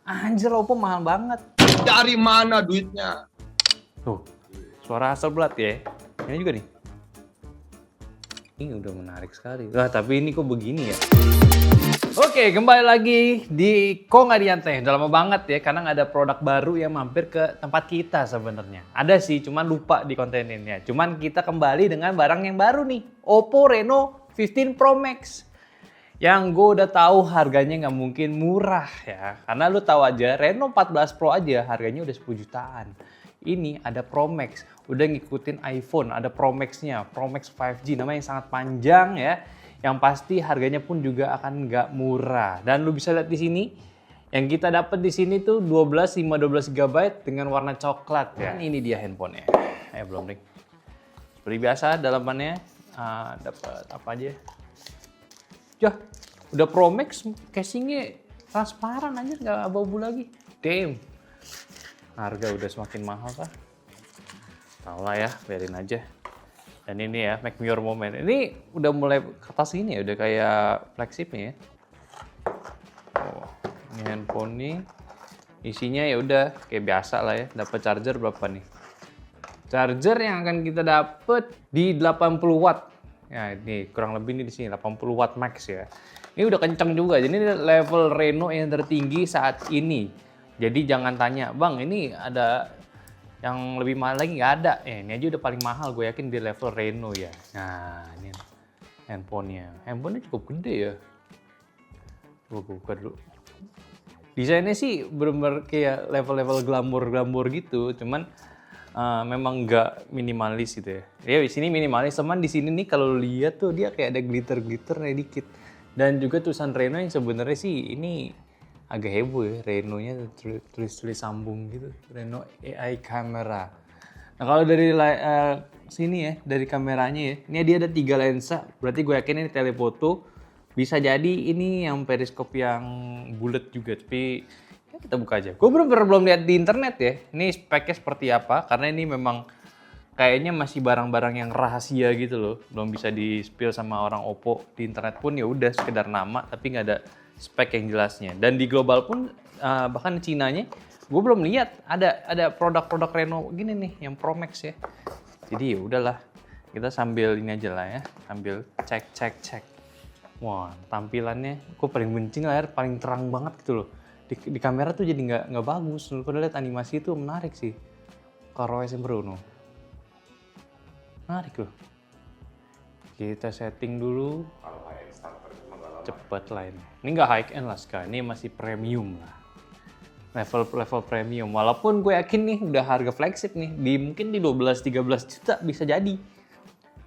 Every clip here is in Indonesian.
Anjir, Oppo mahal banget. Dari mana duitnya? Tuh, suara Hasselblad ya. Ini juga nih. Ini udah menarik sekali. Wah, tapi ini kok begini ya? Oke, kembali lagi di Kok Nggak Diantai. Udah lama banget ya, karena nggak ada produk baru yang mampir ke tempat kita sebenarnya. Ada sih, cuman lupa di konteninnya. Cuman kita kembali dengan barang yang baru nih. Oppo Reno 15 Pro Max. Yang gue udah tahu harganya nggak mungkin murah ya. Karena lu tahu aja, Reno 14 Pro aja harganya udah 10 jutaan. Ini ada Pro Max, udah ngikutin iPhone, ada Pro Max-nya, Pro Max 5G, namanya yang sangat panjang ya. Yang pasti harganya pun juga akan nggak murah. Dan lu bisa lihat di sini, yang kita dapat di sini tuh 12 GB dengan warna coklat ya. Ini dia handphonenya. Belum nih. Seperti biasa dalamannya dapat apa aja? Yah, udah Pro Max, casingnya transparan aja, nggak abu-abu lagi. Damn. Harga udah semakin mahal kah? Tau lah ya, biarin aja. Dan ini ya, make me your moment. Ini udah mulai ke atas ini ya, udah kayak flagship nih ya. Oh, ini handphone nih. Isinya ya udah kayak biasa lah ya. Dapat charger berapa nih? Charger yang akan kita dapat di 80 watt. Ya, ini kurang lebih nih di sini 80 watt max ya. Ini udah kenceng juga. Jadi ini level Reno yang tertinggi saat ini. Jadi jangan tanya, "Bang, ini ada yang lebih mahal lagi?" Nggak ada. Ini aja udah paling mahal, gue yakin di level Reno ya. Nah, ini handphonenya. Handphonenya cukup gede ya. Gue buka dulu. Desainnya sih bener-bener kayak level-level glamour gitu. Cuman memang nggak minimalis gitu ya. Ya di sini minimalis, teman di sini nih kalau lihat tuh dia kayak ada glitter-glitternya dikit. Dan juga tulisan Reno yang sebenarnya sih ini agak heboh ya, Reno-nya tulis-tulis sambung gitu. Reno AI Camera. Nah kalau dari sini ya, dari kameranya ya, ini dia ada 3 lensa. Berarti gue yakin ini telefoto. Bisa jadi ini yang periskop yang bulat juga, tapi ya kita buka aja. Gue belum lihat di internet ya, ini speknya seperti apa, karena ini memang kayaknya masih barang-barang yang rahasia gitu loh. Belum bisa di-spill sama orang Oppo. Di internet pun ya udah sekedar nama, tapi nggak ada spek yang jelasnya. Dan di global pun, bahkan di Cinanya, gue belum lihat ada produk-produk Reno gini nih, yang Pro Max ya. Jadi ya udahlah, kita sambil ini aja lah ya, sambil cek. Wah, tampilannya, gue paling benci layar paling terang banget gitu loh. Di kamera tuh jadi nggak bagus. Padahal lihat animasi itu menarik sih. ColorOS Bruno. Menarik loh. Kita setting dulu. Cepet lah ini. Ini nggak high end lah sekarang. Ini masih premium lah. Level premium. Walaupun gue yakin nih udah harga flagship nih. Mungkin di 12-13 juta bisa jadi.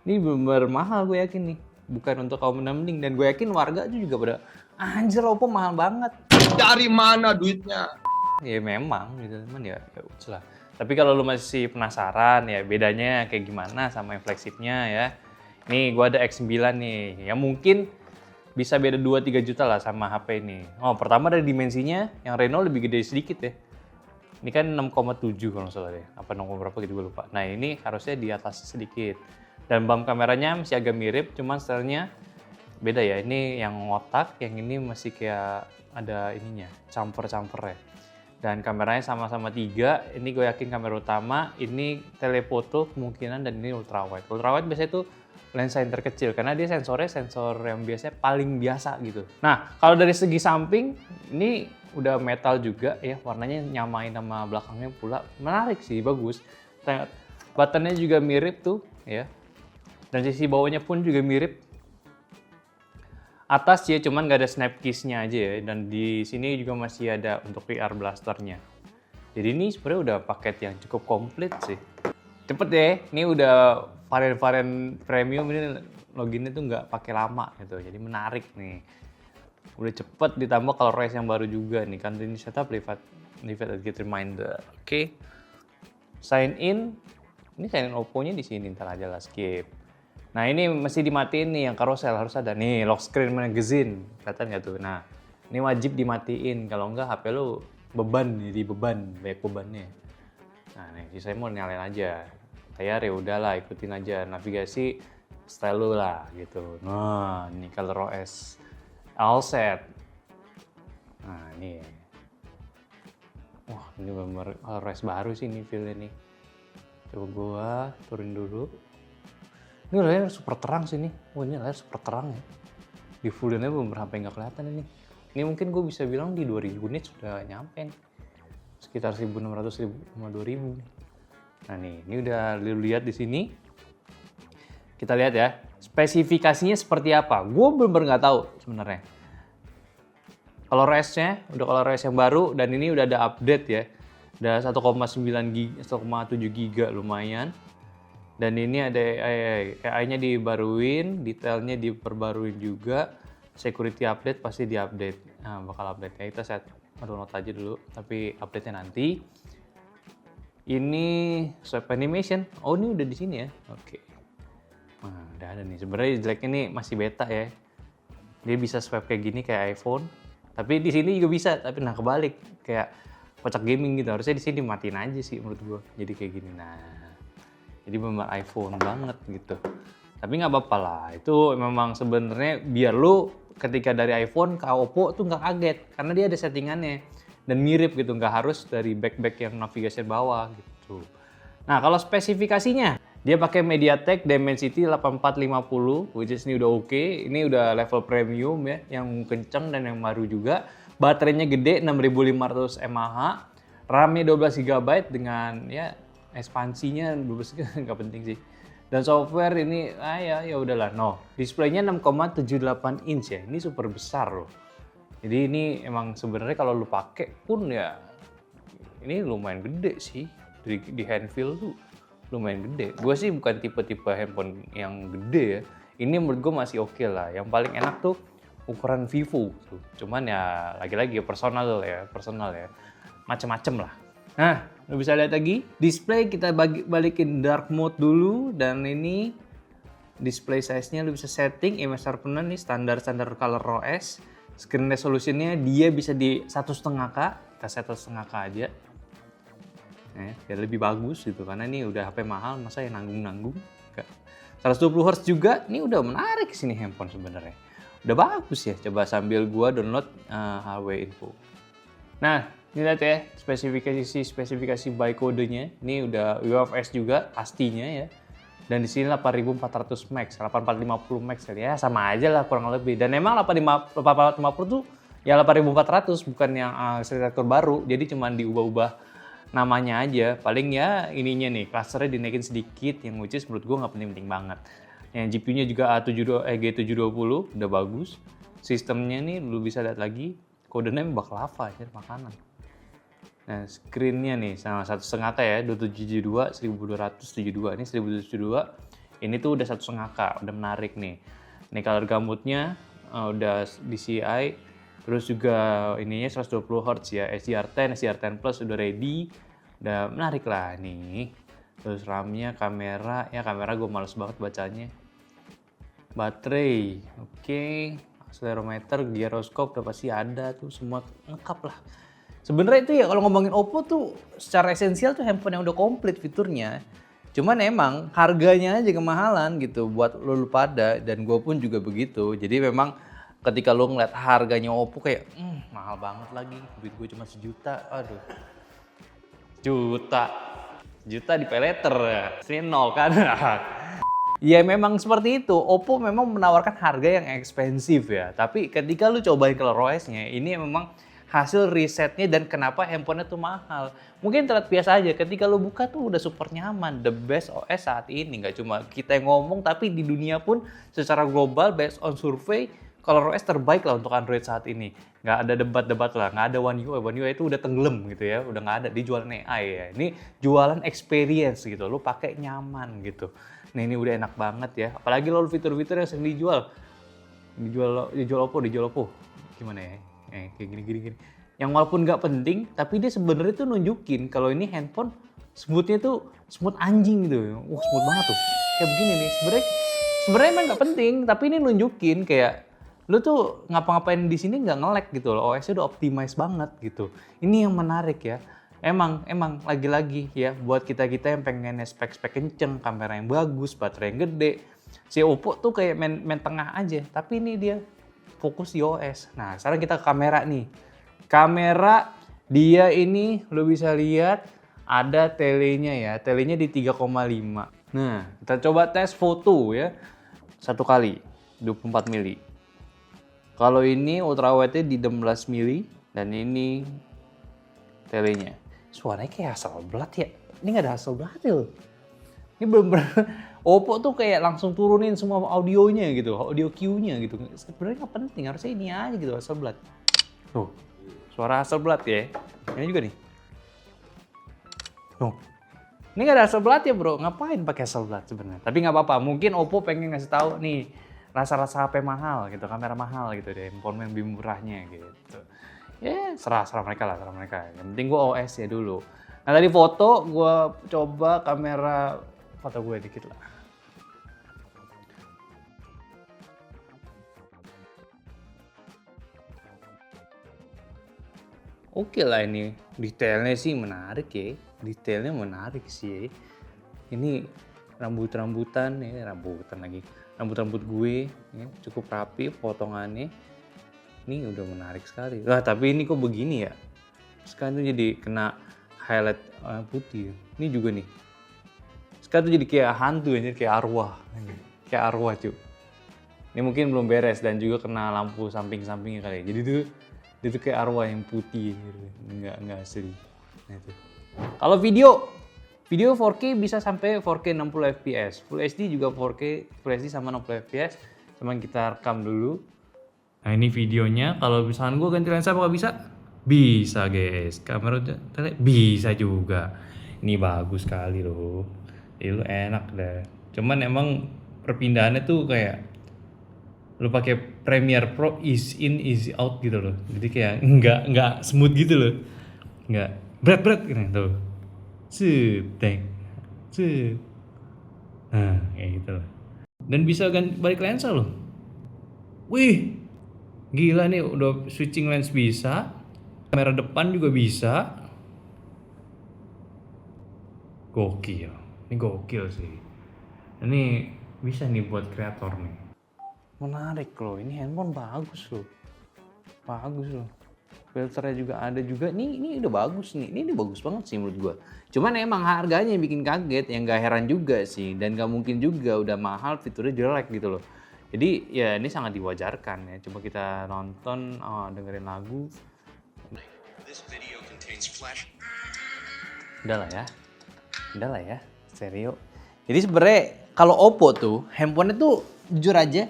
Ini bener mahal gue yakin nih. Bukan untuk kaum mending. Dan gue yakin warga itu juga pada, anjir Oppo mahal banget. Dari mana duitnya? Ya memang gitu, teman ya lah. Tapi kalau lu masih penasaran ya bedanya kayak gimana sama yang flagshipnya ya. Nih gua ada X9 nih, ya mungkin bisa beda 2-3 juta lah sama HP ini. Oh pertama dari dimensinya, yang Reno lebih gede sedikit ya. Ini kan 6,7 kalau nggak salah deh, apa 6, berapa gitu gue lupa. Nah ini harusnya di atas sedikit. Dan bump kameranya masih agak mirip, cuman stylenya beda ya. Ini yang ngotak, yang ini masih kayak ada ininya, camper ya. Dan kameranya sama-sama 3, ini gue yakin kamera utama, ini telefoto kemungkinan, dan ini ultrawide. Ultrawide biasanya itu lensa yang terkecil, karena dia sensornya sensor yang biasanya paling biasa gitu. Nah, kalau dari segi samping, ini udah metal juga ya, warnanya nyamain sama belakangnya pula. Menarik sih, bagus. Buttonnya juga mirip tuh ya. Dan sisi bawahnya pun juga mirip. Atas ya, cuman nggak ada snap keys-nya aja ya. Dan di sini juga masih ada untuk VR blasternya. Jadi ini sebenarnya udah paket yang cukup komplit sih. Cepet deh, ini udah varian-varian premium, ini loginnya tuh nggak pakai lama gitu. Jadi menarik nih. Udah cepet, ditambah ColorOS yang baru juga nih. Continue setup, leave it get reminder. Oke. Sign in. Ini sign in Oppo-nya di sini, ntar aja lah, skip. Nah ini mesti dimatiin nih, yang carousel harus ada. Nih lock screen magazine, kelihatan nggak tuh? Nah ini wajib dimatiin, kalau enggak HP lu beban, jadi banyak bebannya. Nah nih sisanya mau nyalain aja. Layar ya udahlah, ikutin aja. Navigasi style lu lah gitu. Nah ini ColorOS all set. Nah ini Ini bener ColorOS baru sih ini feel ini. Coba gua turunin dulu. Ini layar super terang sih nih. Wah ini layar super terang ya. Di fullinnya belum sampai nggak kelihatan ini. Ini mungkin gue bisa bilang di 2000 nits sudah nyampe nih. Sekitar 1600 sama 2000 nih. Nah nih, ini udah lu lihat di sini. Kita lihat ya, spesifikasinya seperti apa. Gue bener-bener nggak tahu sebenarnya. ColorOS-nya udah ColorOS yang baru dan ini udah ada update ya. Udah 1,9 GB, 1,7 GB lumayan. Dan ini ada AI-nya dibaruin, detailnya diperbaruin juga. Security update pasti di-update. Nah, bakal update ya. Kita set download aja dulu, tapi update-nya nanti. Ini swipe animation. Oh, ini udah di sini ya. Oke. Nah, udah ada nih. Sebenarnya jeleknya nih masih beta ya. Dia bisa swipe kayak gini kayak iPhone. Tapi di sini juga bisa, tapi nah kebalik kayak kocak gaming gitu. Harusnya di sini dimatiin aja sih menurut gua. Jadi kayak gini. Nah, jadi memang iPhone banget gitu. Tapi nggak apa-apa lah. Itu memang sebenarnya biar lu ketika dari iPhone ke Oppo tuh nggak kaget karena dia ada settingannya dan mirip gitu. Nggak harus dari back yang navigasi bawah gitu. Nah kalau spesifikasinya dia pakai MediaTek Dimensity 8450, which is ini udah oke. Ini udah level premium ya, yang kenceng dan yang baru juga. Baterainya gede 6500 mAh, RAM-nya 12 GB dengan ya ekspansinya 12 nggak penting sih. Dan software ini ya udahlah. No, displaynya 6,78 inch ya. Ini super besar loh. Jadi ini emang sebenarnya kalau lu pakai pun ya ini lumayan gede sih. Di handfeel tuh lumayan gede. Gue sih bukan tipe-tipe handphone yang gede ya. Ini menurut gue masih oke lah. Yang paling enak tuh ukuran Vivo tuh. Cuman ya lagi-lagi personal ya. Macem-macem lah. Nah, lu bisa lihat lagi, display kita balikin dark mode dulu dan ini display size-nya lu bisa setting image sharpness nih standar ColorOS. Screen resolution-nya dia bisa di 1,5K, kita set 1,5K aja. Biar lebih bagus gitu karena ini udah HP mahal, masa ya nanggung-nanggung. 120 Hz juga, ini udah menarik sini handphone sebenarnya. Udah bagus ya, coba sambil gua download HW Info. Nah, ini lihat ya, spesifikasi by kodenya. Ini udah UFS juga pastinya ya. Dan di sini 8400 max, 8450 max kali ya, sama aja lah kurang lebih. Dan emang 8450 tuh ya 8400 bukan yang arsitektur baru. Jadi cuman diubah-ubah namanya aja. Paling ya ininya nih, clusternya dinaikin sedikit yang which is menurut gua nggak penting-penting banget. Yang GPU-nya juga G720 udah bagus. Sistemnya nih lu bisa lihat lagi, kodenya baklava ya, makanan. Nah, screen-nya nih sama 1,5K ya, 2772, 1272. Ini 1272. Ini tuh udah 1,5K, udah menarik nih. Ini color gamutnya udah DCI, terus juga ininya 120 Hz ya, SDR10, SDR10 Plus udah ready. Udah menarik lah nih. Terus RAM-nya, kamera gue males banget bacanya. Baterai, oke. Accelerometer, gyroscope udah pasti ada tuh, semua lengkap lah. Sebenarnya itu ya kalau ngomongin Oppo tuh secara esensial tuh handphone yang udah komplit fiturnya. Cuman emang harganya aja kemahalan gitu buat lu pada dan gue pun juga begitu. Jadi memang ketika lu ngeliat harganya Oppo kayak mahal banget lagi. Duit gue cuma 1 juta, aduh. Juta di paylater ya. Sini 0 kan. Ya memang seperti itu, Oppo memang menawarkan harga yang ekspensif ya. Tapi ketika lu cobain ColorOS-nya, ini memang hasil risetnya dan kenapa handphonenya tuh mahal. Mungkin terlihat biasa aja, ketika lu buka tuh udah super nyaman. The best OS saat ini, nggak cuma kita yang ngomong, tapi di dunia pun secara global based on survei, ColorOS terbaik lah untuk Android saat ini. Nggak ada debat-debat lah, nggak ada One UI itu udah tenggelam gitu ya, udah nggak ada, dijualan AI ya. Ini jualan experience gitu, lu pakai nyaman gitu. Nah ini udah enak banget ya, apalagi lo fitur-fitur yang sering dijual Oppo, gimana ya? Kayak gini. Yang walaupun nggak penting, tapi dia sebenarnya tuh nunjukin kalau ini handphone smoothnya tuh smooth anjing gitu. Wah smooth banget tuh. Kayak begini nih. Sebenarnya emang nggak penting, tapi ini nunjukin kayak lu tuh ngapa-ngapain di sini nggak nge-lag gitu loh. OS-nya udah optimize banget gitu. Ini yang menarik ya. Emang lagi-lagi ya buat kita yang pengen spek kenceng, kamera yang bagus, baterai yang gede. Si Oppo tuh kayak main tengah aja, tapi ini dia fokus di OS. Nah, sekarang kita ke kamera nih. Kamera Dia ini lo bisa lihat ada telenya ya, telenya di 3,5. Nah, kita coba tes foto ya. Satu kali 24 mili. Kalau ini ultrawide-nya di 16 mili dan ini telenya. Suaranya kayak Hasselblad ya. Ini nggak ada Hasselblad loh. Ini bener-bener Oppo tuh kayak langsung turunin semua audionya gitu, audio cue-nya gitu. Sebenarnya nggak penting, harusnya ini aja gitu Hasselblad. Tuh, suara Hasselblad ya. Ini juga nih. Tuh. Ini nggak ada Hasselblad ya bro, ngapain pakai Hasselblad sebenarnya? Tapi nggak apa-apa, mungkin Oppo pengen ngasih tahu nih rasa-rasa HP mahal gitu, kamera mahal gitu deh, handphone yang lebih murahnya gitu. Ya serah mereka lah, serah mereka. Yang penting gue OS ya dulu. Nah tadi foto, gue coba kamera foto gue dikit lah. Oke lah ini, detailnya sih menarik ya. Detailnya menarik sih ya. Ini rambut-rambutan ya, rambutan lagi. Rambut-rambut gue ya, cukup rapi potongannya. Ini udah menarik sekali. Wah tapi ini kok begini ya? Sekarang tuh jadi kena highlight putih. Ini juga nih. Sekarang tuh jadi kayak hantu ya, kayak arwah. Kayak arwah cuy. Ini mungkin belum beres dan juga kena lampu samping-sampingnya kali ya. Jadi tuh dia tuh kayak arwah yang putih gitu. Enggak asli. Nah itu. Kalau video 4K bisa sampai 4K 60 fps. Full HD juga 4K, Full HD sama 60 fps. Cuman kita rekam dulu. Nah ini videonya, kalau misalkan gue ganti lensa apakah bisa? Bisa guys, kamera bisa juga. Ini bagus sekali loh. Jadi lu enak deh. Cuman emang perpindahannya tuh kayak lu pakai Premiere Pro easy in easy out gitu loh. Jadi kayak nggak smooth gitu loh. Nggak berat gitu. Seteng. Nah, kayak gitu loh. Dan bisa ganti balik lensa loh. Wih, gila nih udah switching lens bisa. Kamera depan juga bisa. Gokil. Ini gokil sih. Ini bisa nih buat kreator nih. Menarik loh, ini handphone bagus loh. Bagus loh. Filternya juga ada juga. Ini udah bagus nih. Ini bagus banget sih menurut gua. Cuman emang harganya yang bikin kaget, yang gak heran juga sih. Dan gak mungkin juga udah mahal fiturnya jelek gitu loh. Jadi ya ini sangat diwajarkan ya. Coba kita nonton, dengerin lagu. Udah lah ya, stereo. Jadi sebenarnya kalau Oppo tuh, handphonenya tuh jujur aja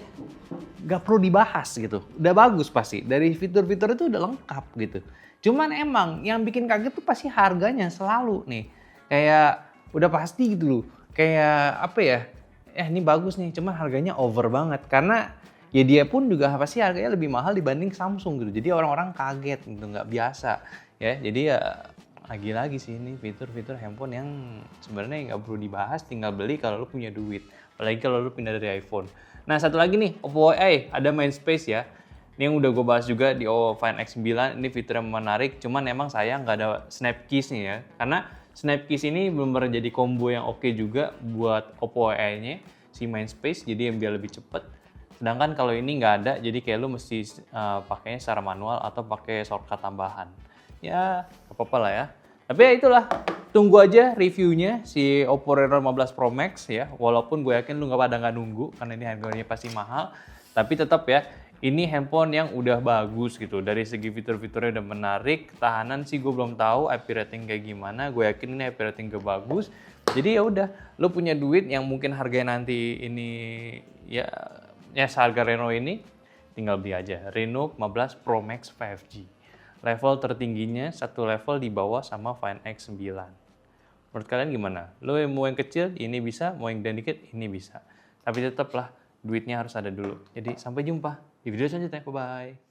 gak perlu dibahas gitu. Udah bagus pasti. Dari fitur-fitur itu udah lengkap gitu. Cuman emang yang bikin kaget tuh pasti harganya selalu nih. Kayak udah pasti gitu loh. Kayak apa ya? Ini bagus nih, cuman harganya over banget. Karena ya dia pun juga pasti harganya lebih mahal dibanding Samsung gitu. Jadi orang-orang kaget gitu, nggak biasa. Ya, jadi ya lagi-lagi sih ini fitur-fitur handphone yang sebenarnya nggak perlu dibahas, tinggal beli kalau lu punya duit. Apalagi kalau lu pindah dari iPhone. Nah satu lagi nih, Oppo AI ada main space ya. Ini yang udah gue bahas juga di Oppo Find X9, ini fitur yang menarik. Cuman emang sayang nggak ada snap keys nih ya. Karena snap keys ini belum pernah jadi combo yang oke juga buat Oppo AI-nya, si main space, jadi yang biar lebih cepet. Sedangkan kalau ini nggak ada, jadi kayak lu mesti pakainya secara manual atau pakai shortcut tambahan. Ya, apa-apa lah ya. Tapi ya itulah, tunggu aja reviewnya si Oppo Reno 15 Pro Max ya. Walaupun gue yakin lu nggak nunggu karena ini harganya pasti mahal. Tapi tetap ya, ini handphone yang udah bagus gitu. Dari segi fitur-fiturnya udah menarik. Tahanan sih gue belum tahu IP rating kayak gimana. Gue yakin ini IP rating gue bagus. Jadi ya udah, lu punya duit yang mungkin harganya nanti ini ya seharga Reno ini, tinggal beli aja. Reno 15 Pro Max 5G. Level tertingginya satu level di bawah sama Find X9. Menurut kalian gimana? Lo mau yang kecil ini bisa, mau yang gede dikit ini bisa. Tapi tetaplah duitnya harus ada dulu. Jadi sampai jumpa di video selanjutnya. Bye-bye.